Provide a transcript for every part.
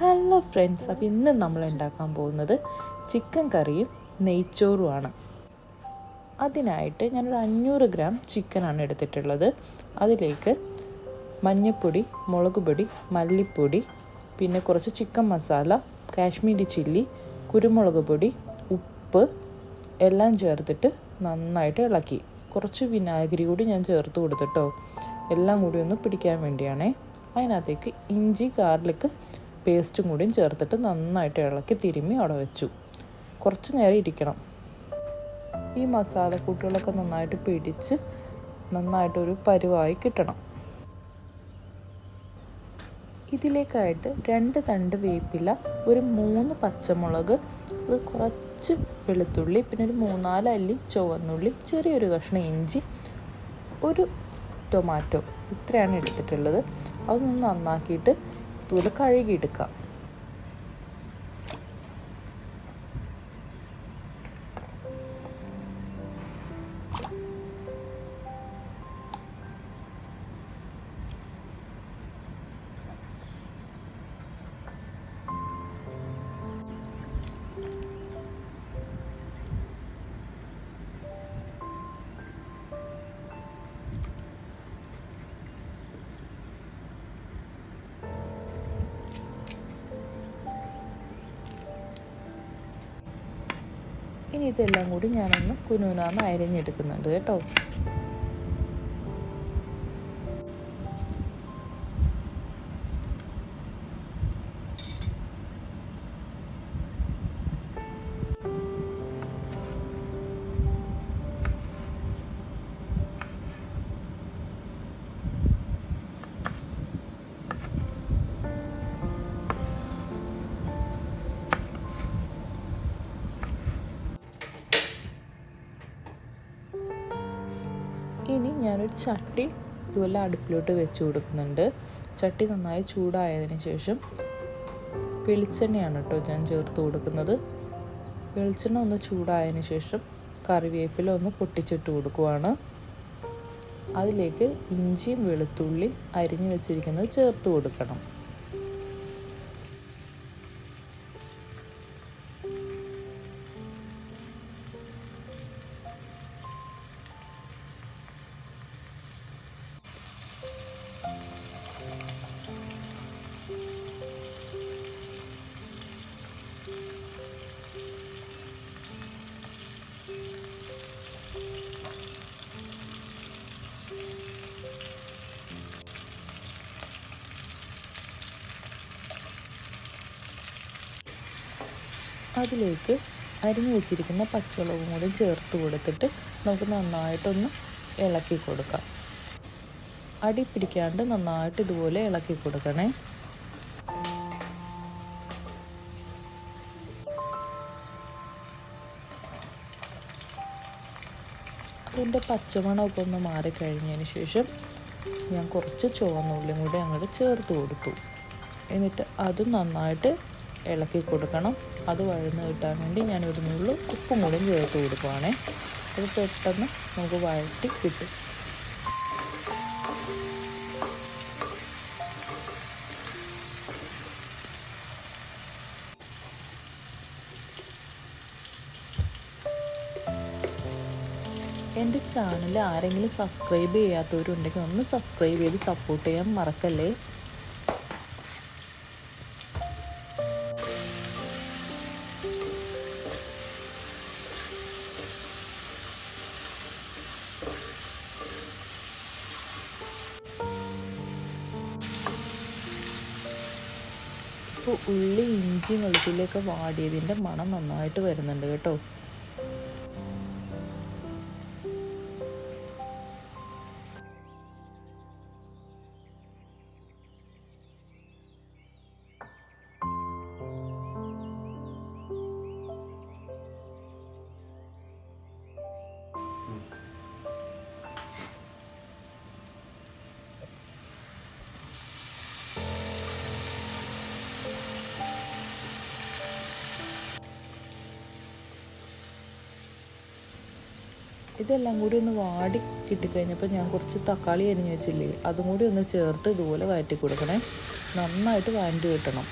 Hello friends, അപ്പോൾ ഇന്ന് നമ്മൾ ഉണ്ടാക്കാൻ പോകുന്നത് ചിക്കൻ കറിയും നെയ്ച്ചോറുമാണ്. അതിനായിട്ട് ഞാനൊരു 500 ഗ്രാം ചിക്കനാണ് എടുത്തിട്ടുള്ളത്. അതിലേക്ക് മഞ്ഞൾപ്പൊടി, മുളക് പൊടി, മല്ലിപ്പൊടി, പിന്നെ കുറച്ച് ചിക്കൻ മസാല, കാശ്മീരി ചില്ലി, കുരുമുളക് പൊടി, ഉപ്പ് എല്ലാം ചേർത്തിട്ട് നന്നായിട്ട് ഇളക്കി. കുറച്ച് വിനാഗിരി കൂടി ഞാൻ ചേർത്ത് കൊടുത്തിട്ടോ, എല്ലാം കൂടി ഒന്ന് പിടിക്കാൻ വേണ്ടിയാണേ. അതിനകത്തേക്ക് ഇഞ്ചി ഗാർലിക് പേസ്റ്റും കൂടിയും ചേർത്തിട്ട് നന്നായിട്ട് ഇളക്കി തിരുമ്മി അവിടെ വെച്ചു. കുറച്ച് നേരം ഇരിക്കണം. ഈ മസാലക്കൂട്ടുകളൊക്കെ നന്നായിട്ട് പിടിച്ച് നന്നായിട്ടൊരു പരുവായി കിട്ടണം. ഇതിലേക്കായിട്ട് 2 തണ്ട് വേപ്പില, ഒരു 3 പച്ചമുളക്, ഒരു കുറച്ച് വെളുത്തുള്ളി, പിന്നെ ഒരു 3-4 അല്ലി ചുവന്നുള്ളി, ചെറിയൊരു കഷ്ണം ഇഞ്ചി, ഒരു ടൊമാറ്റോ, ഇത്രയാണ് എടുത്തിട്ടുള്ളത്. അതൊന്ന് നന്നാക്കിയിട്ട് ഇതുപോലെ കഴുകിയെടുക്കാം. ഇനി ഇതെല്ലാം കൂടി ഞാനൊന്ന് കുനുകുനാന്ന് അരിഞ്ഞെടുക്കുന്നുണ്ട് കേട്ടോ. ഇനി ഞാനൊരു ചട്ടി ഇതുപോലെ അടുപ്പിലോട്ട് വെച്ച് കൊടുക്കുന്നുണ്ട്. ചട്ടി നന്നായി ചൂടായതിന് ശേഷം വെളിച്ചെണ്ണയാണ് കേട്ടോ ഞാൻ ചേർത്ത് കൊടുക്കുന്നത്. വെളിച്ചെണ്ണ ഒന്ന് ചൂടായതിന് ശേഷം കറിവേപ്പില ഒന്ന് പൊട്ടിച്ചിട്ട് കൊടുക്കുവാണ്. അതിലേക്ക് ഇഞ്ചിയും വെളുത്തുള്ളി അരിഞ്ഞു വെച്ചിരിക്കുന്നത് ചേർത്ത് കൊടുക്കണം. അതിലേക്ക് അരിഞ്ഞു വെച്ചിരിക്കുന്ന പച്ചമുളകും കൂടി ചേർത്ത് കൊടുത്തിട്ട് നമുക്ക് നന്നായിട്ടൊന്ന് ഇളക്കി കൊടുക്കാം. അടി പിടിക്കാണ്ട് നന്നായിട്ട് ഇതുപോലെ ഇളക്കി കൊടുക്കണേ. അതിൻ്റെ പച്ചമണമൊക്കെ ഒന്ന് മാറിക്കഴിഞ്ഞതിന് ശേഷം ഞാൻ കുറച്ച് ചുവന്നുള്ളിയും കൂടി അങ്ങോട്ട് ചേർത്ത് കൊടുത്തു. എന്നിട്ട് അതും നന്നായിട്ട് ഇളക്കി കൊടുക്കണം. അത് വഴന്ന് കിട്ടാൻ വേണ്ടി ഞാൻ ഒരു നുള്ളു ഉപ്പും കൂടി ചേർത്ത് കൊടുക്കുവാണേ. അത് പെട്ടെന്ന് നമുക്ക് വഴറ്റി കിട്ടും. എൻ്റെ ചാനൽ ആരെങ്കിലും സബ്സ്ക്രൈബ് ചെയ്യാത്തവരുണ്ടെങ്കിൽ ഒന്ന് സബ്സ്ക്രൈബ് ചെയ്ത് സപ്പോർട്ട് ചെയ്യാൻ മറക്കല്ലേ. ഇപ്പോൾ ഉള്ളി, ഇഞ്ചി, വെളുത്തുള്ളിയൊക്കെ വാടിയതിൻ്റെ മണം നന്നായിട്ട് വരുന്നുണ്ട് കേട്ടോ. ഇതെല്ലാം കൂടി ഒന്ന് വാടി കിട്ടിക്കഴിഞ്ഞപ്പോൾ ഞാൻ കുറച്ച് തക്കാളി അരിഞ്ഞ് വെച്ചില്ലേ, അതും കൂടി ഒന്ന് ചേർത്ത് ഇതുപോലെ വഴറ്റി കൊടുക്കണേ. നന്നായിട്ട് വഴറ്റി കിട്ടണം.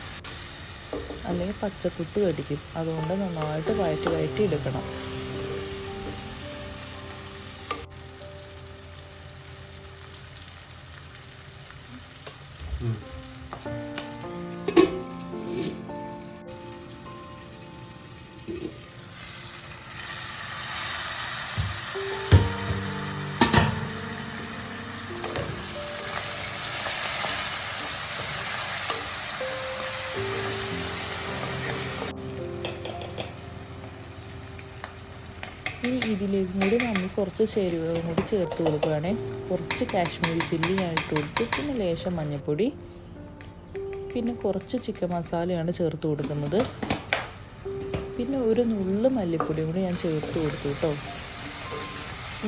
അല്ലെങ്കിൽ പച്ചക്കുത്ത് കടിക്കും. അതുകൊണ്ട് നന്നായിട്ട് വഴറ്റി എടുക്കണം. ഇതിലേക്കും കൂടി നമ്മൾ കുറച്ച് ചേരുവകളും കൂടി ചേർത്ത് കൊടുക്കുകയാണേ. കുറച്ച് കാശ്മീരി ചില്ലി ഞാൻ ഇട്ട് കൊടുത്തു. പിന്നെ ലേശം മഞ്ഞൾപ്പൊടി, പിന്നെ കുറച്ച് ചിക്കൻ മസാലയാണ് ചേർത്ത് കൊടുക്കുന്നത്. പിന്നെ ഒരു നുള്ള് മല്ലിപ്പൊടിയും കൂടി ഞാൻ ചേർത്ത് കൊടുത്തു കേട്ടോ.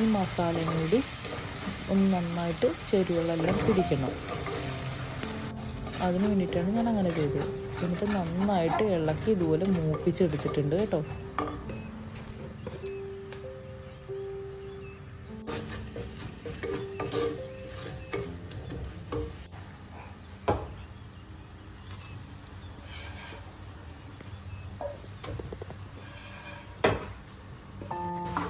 ഈ മസാലയും കൂടി ഒന്ന് നന്നായിട്ട് ചേരുവകളെല്ലാം പിടിക്കണം. അതിന് വേണ്ടിയിട്ടാണ് ഞാൻ അങ്ങനെ ചെയ്തത്. എന്നിട്ട് നന്നായിട്ട് ഇളക്കി ഇതുപോലെ മൂപ്പിച്ചെടുത്തിട്ടുണ്ട് കേട്ടോ.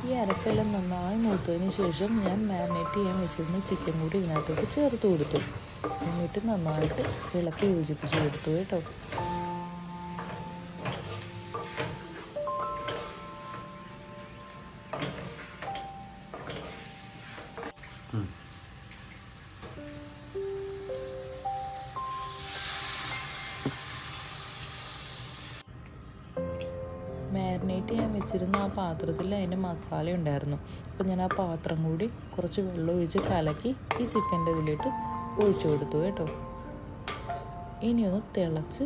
ഈ അരപ്പെല്ലാം നന്നായി മൂത്തതിന് ശേഷം ഞാൻ മാരിനേറ്റ് ചെയ്യാൻ വെച്ചിരുന്ന ചിക്കൻ കൂടി ഇതിനകത്തോട്ട് ചേർത്ത് കൊടുത്തു. എന്നിട്ട് നന്നായിട്ട് ഇളക്കി യോജിപ്പിച്ച് കൊടുത്തു കേട്ടോ. മാരിനേറ്റ് ചെയ്യാൻ വെച്ചിരുന്ന ആ പാത്രത്തിൽ അതിൻ്റെ മസാല ഉണ്ടായിരുന്നു. അപ്പോൾ ഞാൻ ആ പാത്രം കൂടി കുറച്ച് വെള്ളം ഒഴിച്ച് കലക്കി ഈ ചിക്കൻ്റെ ഇതിലിട്ട് ഒഴിച്ചു കൊടുത്തു കേട്ടോ. ഇനി ഒന്ന് തിളച്ച്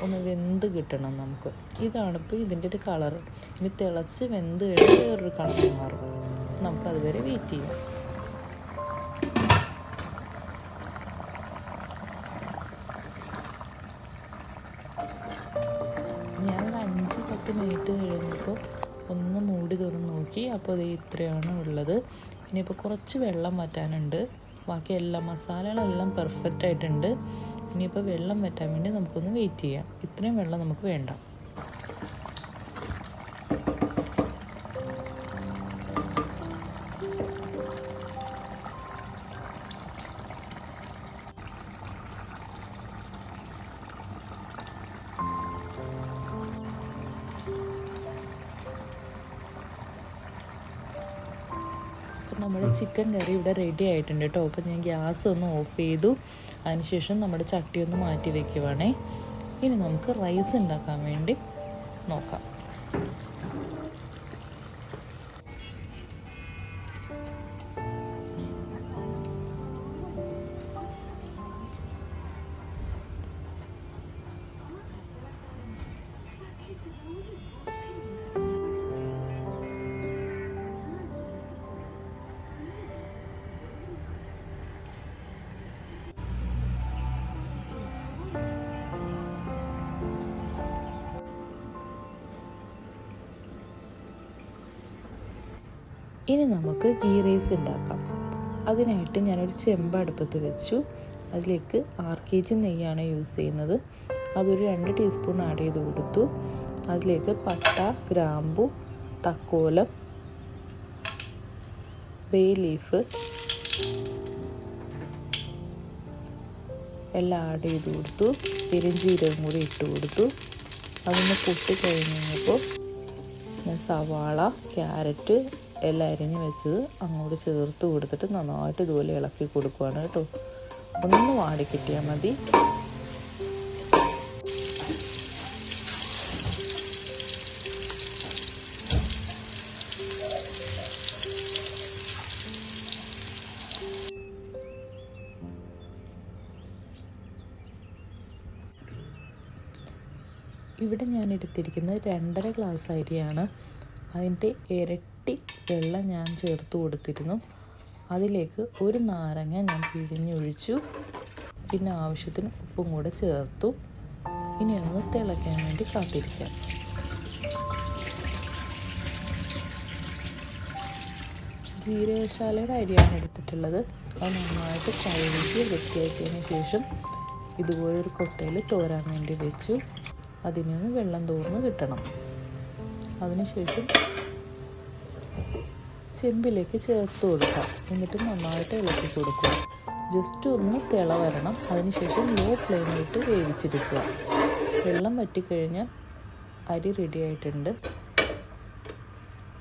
ഒന്ന് വെന്ത് കിട്ടണം നമുക്ക്. ഇതാണിപ്പോൾ ഇതിൻ്റെ ഒരു കളറ്. ഇനി തിളച്ച് വെന്ത് കഴിഞ്ഞാൽ വേറൊരു കളർ മാറും. നമുക്കതുവരെ വെയിറ്റ് ചെയ്യാം. ഞാനൊരു 5-10 മിനിറ്റ് കഴിഞ്ഞപ്പോൾ ഒന്ന് മൂടി തുറന്ന് നോക്കി. അപ്പോൾ ഇത് ഇത്രയാണ് ഉള്ളത്. ഇനിയിപ്പോൾ കുറച്ച് വെള്ളം വറ്റാനുണ്ട്. ബാക്കി എല്ലാ മസാലകളെല്ലാം പെർഫെക്റ്റ് ആയിട്ടുണ്ട്. ഇനിയിപ്പോൾ വെള്ളം വറ്റാൻ വേണ്ടി നമുക്കൊന്ന് വെയിറ്റ് ചെയ്യാം. ഇത്രയും വെള്ളം നമുക്ക് വേണ്ട. നമ്മുടെ ചിക്കൻ കറി ഇവിടെ റെഡി ആയിട്ടുണ്ട് കേട്ടോ. അപ്പോൾ ഞാൻ ഗ്യാസ് ഒന്ന് ഓഫ് ചെയ്തു. അതിനുശേഷം നമ്മുടെ ചട്ടി ഒന്ന് മാറ്റി വയ്ക്കുവാണേ. ഇനി നമുക്ക് റൈസ് ഉണ്ടാക്കാൻ വേണ്ടി നോക്കാം. ഇനി നമുക്ക് ഗീ റൈസ് ഉണ്ടാക്കാം. അതിനായിട്ട് ഞാനൊരു ചെമ്പ് അടുപ്പത്ത് വെച്ചു. അതിലേക്ക് 6 kg നെയ്യാണ് യൂസ് ചെയ്യുന്നത്. അതൊരു 2 ടീസ്പൂൺ ആഡ് ചെയ്ത് കൊടുത്തു. അതിലേക്ക് പട്ട, ഗ്രാമ്പു, തക്കോലം, ബേ ലീഫ് എല്ലാം ആഡ് ചെയ്ത് കൊടുത്തു. പെരുംജീരകം കൂടി ഇട്ട് കൊടുത്തു. അതൊന്ന് പൊട്ടി കഴിഞ്ഞപ്പോൾ ഞാൻ സവാള, ക്യാരറ്റ് എല്ലാം അരിഞ്ഞ് വെച്ചത് അങ്ങോട്ട് ചേർത്ത് കൊടുത്തിട്ട് നന്നായിട്ട് ഇതുപോലെ ഇളക്കി കൊടുക്കുകയാണ് കേട്ടോ. ഒന്ന് വാടി കിട്ടിയാൽ മതി. ഇവിടെ ഞാൻ എടുത്തിരിക്കുന്നത് 2.5 ഗ്ലാസ് അരിയാണ്. അതിൻ്റെ ഇരട്ടി വെള്ളം ഞാൻ ചേർത്ത് കൊടുത്തിരുന്നു. അതിലേക്ക് ഒരു നാരങ്ങ ഞാൻ പിഴിഞ്ഞൊഴിച്ചു. പിന്നെ ആവശ്യത്തിന് ഉപ്പും കൂടെ ചേർത്തു. ഇനി ഒന്ന് തിളയ്ക്കാൻ വേണ്ടി കാത്തിരിക്കാം. ജീരകശാലയുടെ അരിയാണ് എടുത്തിട്ടുള്ളത്. അത് നന്നായിട്ട് കഴുകി വൃത്തിയാക്കിയതിന് ശേഷം ഇതുപോലൊരു കൊട്ടയിൽ തോരാൻ വേണ്ടി വെച്ചു. അതിൽ നിന്ന് വെള്ളം തോർന്ന് കിട്ടണം. അതിനുശേഷം ചെമ്പിലേക്ക് ചേർത്ത് കൊടുക്കാം. എന്നിട്ട് നന്നായിട്ട് ഇളക്കി കൊടുക്കുക. ജസ്റ്റ് ഒന്ന് തിള വരണം. അതിനുശേഷം ലോ ഫ്ലെയിമിലിട്ട് വേവിച്ചെടുക്കുക. വെള്ളം വറ്റിക്കഴിഞ്ഞാൽ അരി റെഡി ആയിട്ടുണ്ട്.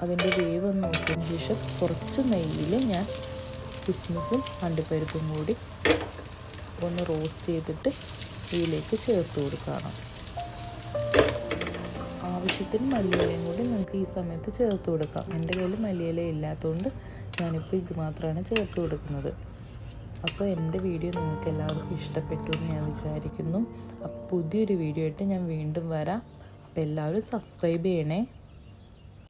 അതിൻ്റെ വേവ് ഒന്ന് നോക്കിയതിന് ശേഷം കുറച്ച് നെയ്യിൽ ഞാൻ കിസ്മിസും അണ്ടിപ്പരിപ്പും കൂടി ഒന്ന് റോസ്റ്റ് ചെയ്തിട്ട് ഇതിലേക്ക് ചേർത്ത് കൊടുക്കണം. ആവശ്യത്തിന് മല്ലിയിലയും കൂടി നിങ്ങൾക്ക് ഈ സമയത്ത് ചേർത്ത് കൊടുക്കാം. എൻ്റെ കയ്യിൽ മല്ലിയില ഇല്ലാത്തതുകൊണ്ട് ഞാനിപ്പോൾ ഇത് മാത്രമാണ് ചേർത്ത് കൊടുക്കുന്നത്. അപ്പോൾ എൻ്റെ വീഡിയോ നിങ്ങൾക്ക് എല്ലാവർക്കും ഇഷ്ടപ്പെട്ടു എന്ന് ഞാൻ വിചാരിക്കുന്നു. അപ്പോൾ പുതിയൊരു വീഡിയോ ആയിട്ട് ഞാൻ വീണ്ടും വരാം. അപ്പോൾ എല്ലാവരും സബ്സ്ക്രൈബ് ചെയ്യണേ.